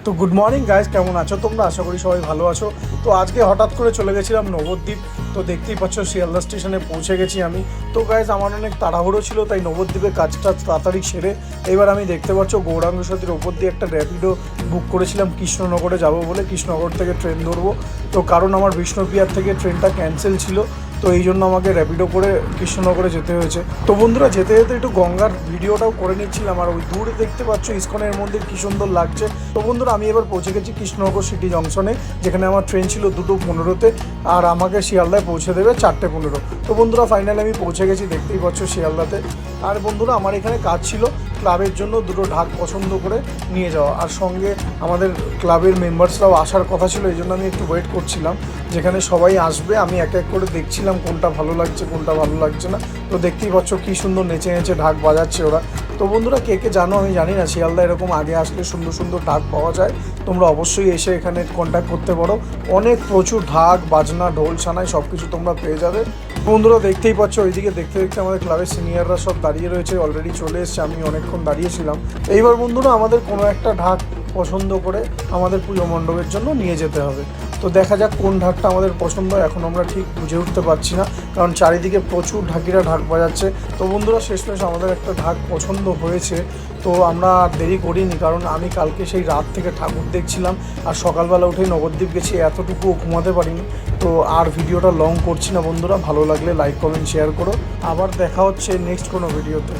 তো good morning guys, কেমন আছো তোমরা? আশা করি সবাই ভালো আছো। তো আজকে হঠাৎ করে চলে গেছিলাম নবদ্বীপ। তো দেখতেই পাচ্ছ শিয়ালদা স্টেশনে পৌঁছে গেছি আমি। তো গাইস আমার অনেক তাড়াহুড়ো ছিল, তাই নবদ্বীপের কাজটা তাড়াতাড়ি সেরে এবার আমি দেখতে পাচ্ছ গৌরাঙ্গ সতীর ওপর দিয়ে একটা র্যাপিডো বুক করেছিলাম কৃষ্ণনগরে যাব বলে। কৃষ্ণনগর থেকে ট্রেন ধরবো, তো কারণ আমার বিষ্ণুপ্রিয়ার থেকে ট্রেনটা ক্যান্সেল ছিল, তো এই জন্য আমাকে র্যাপিডো করে কৃষ্ণনগরে যেতে হয়েছে। তো বন্ধুরা যেতে যেতে একটু গঙ্গার ভিডিওটাও করে নিচ্ছিলাম, আর ওই দূরে দেখতে পাচ্ছ ইসকনের মন্দির কী সুন্দর লাগছে। তো বন্ধুরা আমি এবার পৌঁছে গেছি কৃষ্ণনগর সিটি জংশনে, যেখানে আমার ট্রেন ছিল 2:15-তে, আর আমাকে শিয়ালদায় পৌঁছে দেবে 4:15। তো বন্ধুরা ফাইনালি আমি পৌঁছে গেছি, দেখতেই পাচ্ছ শিয়ালদাতে। আর বন্ধুরা আমার এখানে কাজ ছিল ক্লাবের জন্য দুটো ঢাক পছন্দ করে নিয়ে যাওয়া, আর সঙ্গে আমাদের ক্লাবের মেম্বার্সরাও আসার কথা ছিল, এই জন্য আমি একটু ওয়েট করছিলাম যেখানে সবাই আসবে। আমি এক এক করে দেখছিলাম কোনটা ভালো লাগছে কোনটা ভালো লাগছে না। তো দেখতেই পাচ্ছ কী সুন্দর নেচে নেচে ঢাক বাজাচ্ছে ওরা। তো বন্ধুরা কে কে জানো আমি জানি না, শিয়ালদা এরকম আগে আসলে সুন্দর সুন্দর ঢাক পাওয়া যায়। তোমরা অবশ্যই এসে এখানে কন্ট্যাক্ট করতে পারো, অনেক প্রচুর ঢাক বাজনা ঢোল ছানাই সব কিছু তোমরা পেয়ে যাবে। বন্ধুরা দেখতেই পাচ্ছ ওইদিকে দেখতে দেখতে আমাদের ক্লাবের সিনিয়ররা সব দাঁড়িয়ে রয়েছে, অলরেডি চলে এসছে, আমি অনেকক্ষণ দাঁড়িয়েছিলাম। এইবার বন্ধুরা আমাদের কোনো একটা ঢাক পছন্দ করে আমাদের পুজো মণ্ডপের জন্য নিয়ে যেতে হবে। তো দেখা যাক কোন ঢাকটা আমাদের পছন্দ, এখন আমরা ঠিক বুঝে উঠতে পারছি না, কারণ চারিদিকে প্রচুর ঢাকিরা ঢাক বাজাচ্ছে। তো বন্ধুরা শেষমেশ আমাদের একটা ঢাক পছন্দ হয়েছে। তো আমরা আর দেরি করিনি, কারণ আমি কালকে সেই রাত থেকে ঠাকুর দেখছিলাম, আর সকালবেলা উঠেই নবদ্বীপ গেছি, এতটুকুও ঘুমাতে পারিনি। তো আর ভিডিওটা লং করছি না বন্ধুরা, ভালো লাগলে লাইক কমেন্ট শেয়ার করো। আবার দেখা হচ্ছে নেক্সট কোনো ভিডিওতে।